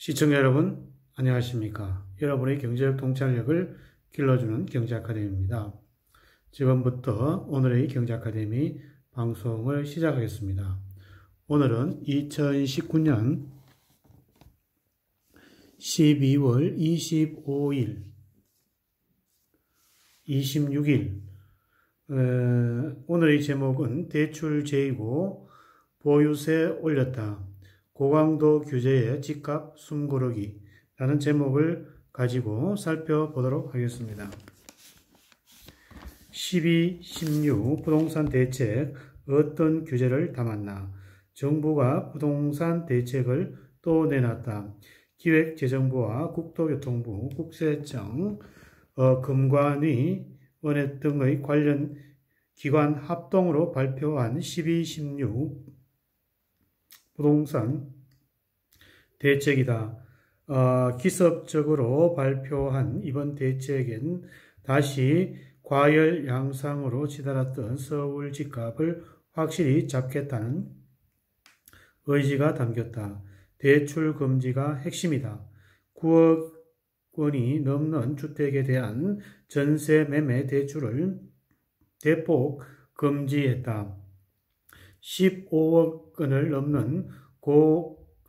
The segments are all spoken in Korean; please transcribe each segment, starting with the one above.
시청자 여러분, 안녕하십니까? 여러분의 경제력 통찰력을 길러주는 경제아카데미입니다. 지금부터 오늘의 경제아카데미 방송을 시작하겠습니다. 오늘은 2019년 12월 25일, 26일, 오늘의 제목은 대출 제이고 보유세 올렸다. 고강도 규제의 집값 숨고르기 라는 제목을 가지고 살펴보도록 하겠습니다. 12, 16 부동산 대책 어떤 규제를 담았나? 정부가 부동산 대책을 또 내놨다. 기획재정부와 국토교통부, 국세청, 금관위, 원회 등의 관련 기관 합동으로 발표한 12, 16 부동산 대책이다. 기습적으로 발표한 이번 대책엔 다시 과열 양상으로 치달았던 서울 집값을 확실히 잡겠다는 의지가 담겼다. 대출 금지가 핵심이다. 9억 원이 넘는 주택에 대한 전세 매매 대출을 대폭 금지했다. 15억 원을 넘는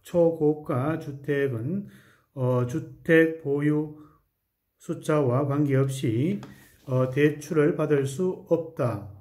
초고가 주택은 주택 보유 숫자와 관계없이 대출을 받을 수 없다.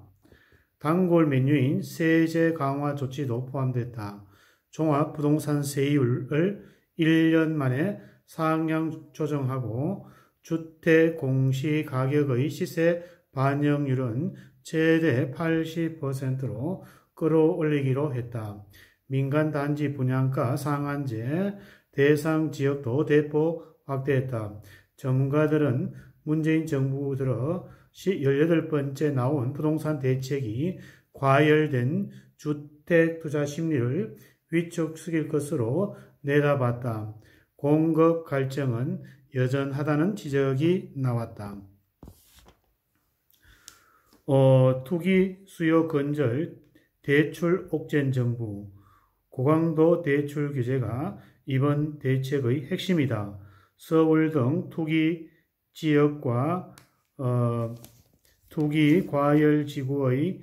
단골 메뉴인 세제 강화 조치도 포함됐다. 종합부동산 세율을 1년 만에 상향 조정하고 주택 공시가격의 시세 반영률은 최대 80%로 끌어올리기로 했다. 민간단지 분양가 상한제 대상 지역도 대폭 확대했다. 전문가들은 문재인 정부 들어 18번째 나온 부동산 대책이 과열된 주택 투자 심리를 위축시킬 것으로 내다봤다. 공급 갈증은 여전하다는 지적이 나왔다. 투기 수요 건절 대출 옥죄 정부 고강도 대출 규제가 이번 대책의 핵심이다. 서울 등 투기 지역과 투기 과열 지구의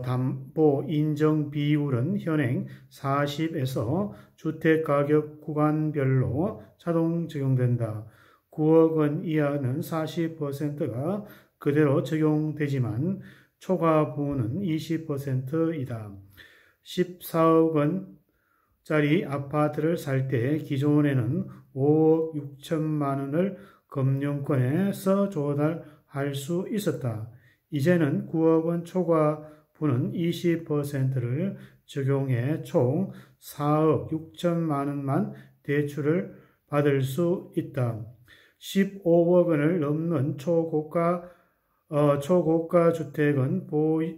담보 인정 비율은 현행 40에서 주택가격 구간별로 자동 적용된다. 9억 원 이하는 40%가 그대로 적용되지만 초과부는 20%이다. 14억 원짜리 아파트를 살 때 기존에는 5억 6천만 원을 금융권에서 조달할 수 있었다. 이제는 9억 원 초과부는 20%를 적용해 총 4억 6천만 원만 대출을 받을 수 있다. 15억 원을 넘는 초고가 주택은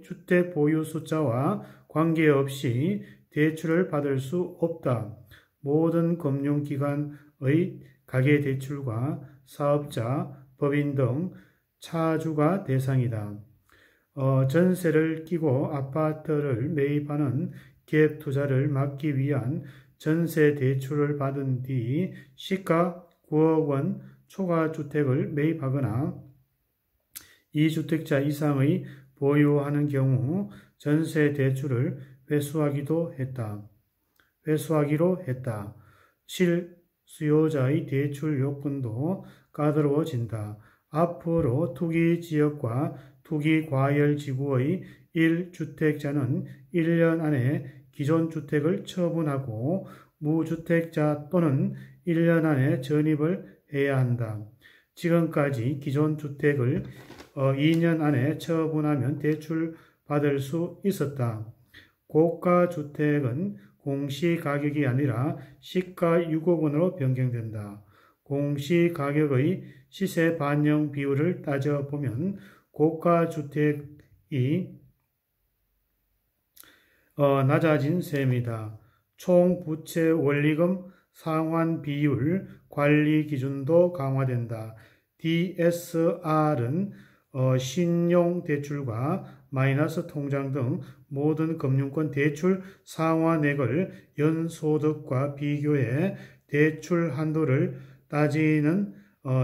주택 보유 숫자와 관계없이 대출을 받을 수 없다. 모든 금융기관의 가계대출과 사업자, 법인 등 차주가 대상이다. 전세를 끼고 아파트를 매입하는 갭 투자를 막기 위한 전세 대출을 받은 뒤 시가 9억 원 초과 주택을 매입하거나 2주택자 이상의 보유하는 경우 전세 대출을 회수하기로 했다. 실수요자의 대출 요건도 까다로워진다. 앞으로 투기 지역과 투기 과열 지구의 1주택자는 1년 안에 기존 주택을 처분하고 무주택자 또는 1년 안에 전입을 해야 한다. 지금까지 기존 주택을 2년 안에 처분하면 대출 받을 수 있었다. 고가 주택은 공시가격이 아니라 시가 6억 원으로 변경된다. 공시가격의 시세 반영 비율을 따져보면 고가 주택이 낮아진 셈이다. 총 부채 원리금 상환 비율 관리 기준도 강화된다. DSR은 신용대출과 마이너스 통장 등 모든 금융권 대출 상환액을 연소득과 비교해 대출 한도를 따지는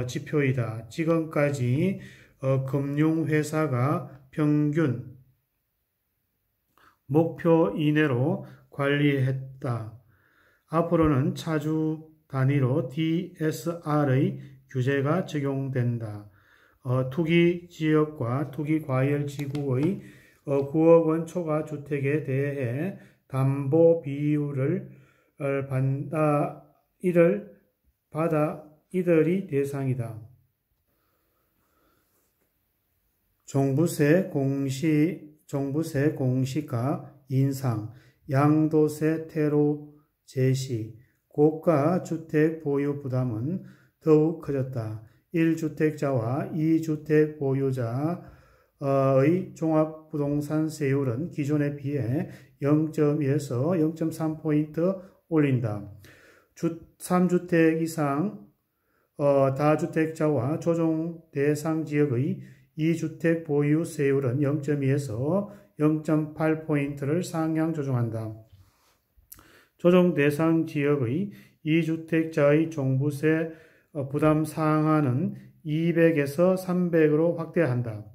지표이다. 지금까지 금융회사가 평균 목표 이내로 관리했다. 앞으로는 차주 단위로 DSR의 규제가 적용된다. 투기 지역과 투기 과열 지구의 9억 원 초과 주택에 대해 담보 비율을 받아 이들이 대상이다. 종부세 공시가 인상, 양도세 퇴로 제시, 고가 주택 보유 부담은 더욱 커졌다. 1주택자와 2주택 보유자의 종합부동산 세율은 기존에 비해 0.1에서 0.3포인트 올린다. 3주택 이상 다주택자와 조정 대상 지역의 2주택 보유 세율은 0.2에서 0.8포인트를 상향 조정한다. 조정 대상 지역의 2주택자의 종부세 부담 상한은 200에서 300으로 확대한다.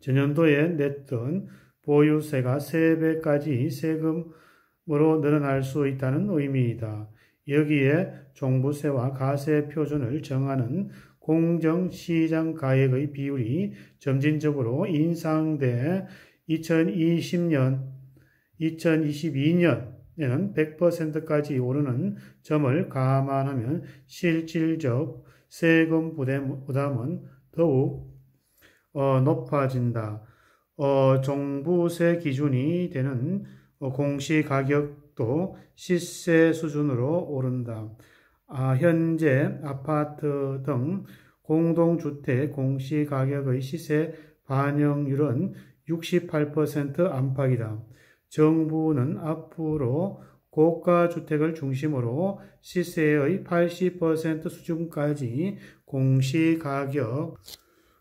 전년도에 냈던 보유세가 3배까지 세금으로 늘어날 수 있다는 의미이다. 여기에 종부세와 가세 표준을 정하는 공정시장가액의 비율이 점진적으로 인상돼 2022년에는 100%까지 오르는 점을 감안하면 실질적 세금 부담은 더욱 높아진다. 종부세 기준이 되는 공시가격도 시세 수준으로 오른다. 현재 아파트 등 공동주택 공시가격의 시세 반영률은 68% 안팎이다. 정부는 앞으로 고가주택을 중심으로 시세의 80% 수준까지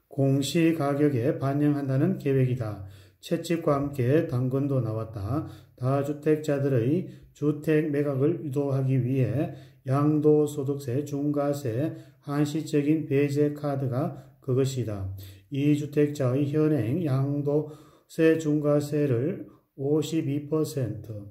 공시가격에 반영한다는 계획이다. 채집과 함께 당근도 나왔다. 다주택자들의 주택 매각을 유도하기 위해 양도소득세, 중과세, 한시적인 배제 카드가 그것이다. 2주택자의 현행 양도세, 중과세를 52%,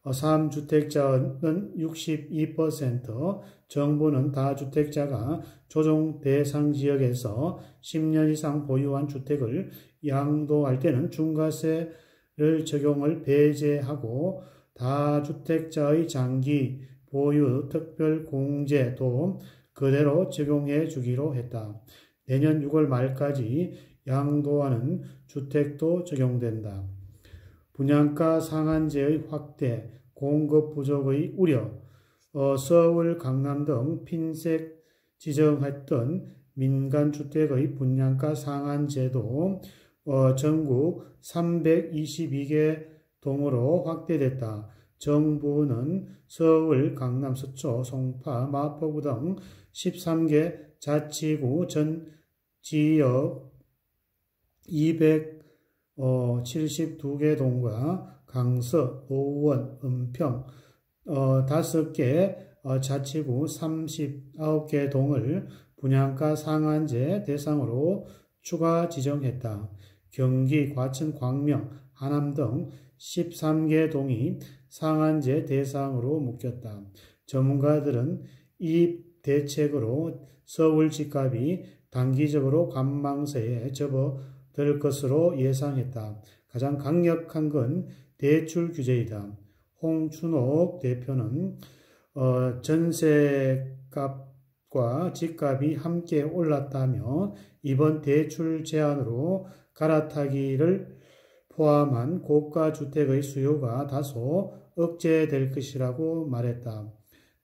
3주택자는 62%, 정부는 다주택자가 조정 대상 지역에서 10년 이상 보유한 주택을 양도할 때는 중과세를 적용을 배제하고 다주택자의 장기 보유 특별 공제도 그대로 적용해 주기로 했다. 내년 6월 말까지 양도하는 주택도 적용된다. 분양가 상한제의 확대, 공급 부족의 우려, 서울, 강남 등 핀셋 지정했던 민간주택의 분양가 상한제도 전국 322개 동으로 확대됐다. 정부는 서울, 강남, 서초, 송파, 마포구 등 13개 자치구 전 지역 272개 동과 강서, 노원, 은평 5개 자치구 39개 동을 분양가 상한제 대상으로 추가 지정했다. 경기, 과천, 광명, 하남 등 13개 동이 상한제 대상으로 묶였다. 전문가들은 이 대책으로 서울 집값이 단기적으로 관망세에 접어들 것으로 예상했다. 가장 강력한 건 대출 규제이다. 홍춘옥 대표는 전세값과 집값이 함께 올랐다며 이번 대출 제한으로 갈아타기를 포함한 고가주택의 수요가 다소 억제될 것이라고 말했다.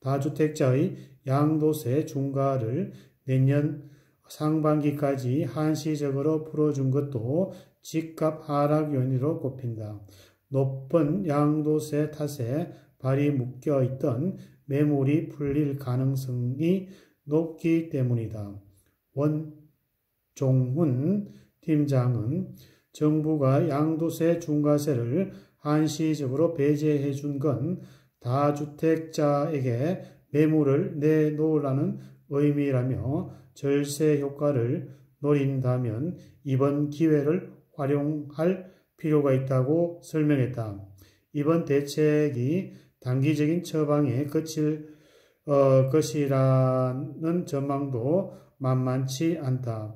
다주택자의 양도세 중과를 내년 상반기까지 한시적으로 풀어준 것도 집값 하락 요인으로 꼽힌다. 높은 양도세 탓에 발이 묶여있던 매물이 풀릴 가능성이 높기 때문이다. 원종훈 팀장은 정부가 양도세 중과세를 한시적으로 배제해 준 건 다주택자에게 매물을 내놓으라는 의미라며 절세 효과를 노린다면 이번 기회를 활용할 필요가 있다고 설명했다. 이번 대책이 단기적인 처방에 그칠 것이라는 전망도 만만치 않다.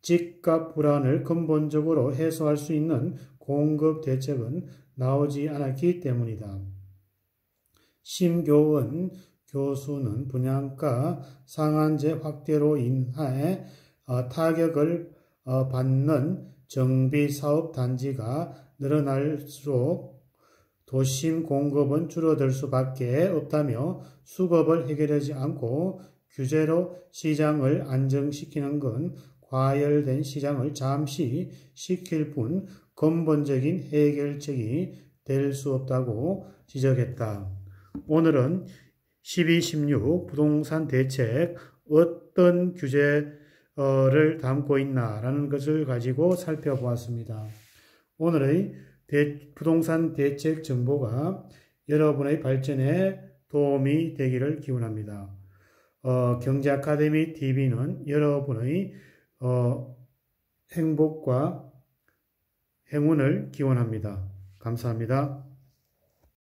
집값 불안을 근본적으로 해소할 수 있는 공급 대책은 나오지 않았기 때문이다. 심교은 교수는 분양가 상한제 확대로 인해 타격을 받는 정비사업 단지가 늘어날수록 도심 공급은 줄어들 수밖에 없다며 수급을 해결하지 않고 규제로 시장을 안정시키는 건 과열된 시장을 잠시 시킬 뿐 근본적인 해결책이 될 수 없다고 지적했다. 오늘은 12.16 부동산 대책 어떤 규제를 담고 있나라는 것을 가지고 살펴보았습니다. 오늘의 부동산 대책 정보가 여러분의 발전에 도움이 되기를 기원합니다. 경제아카데미 TV는 여러분의 행복과 행운을 기원합니다. 감사합니다.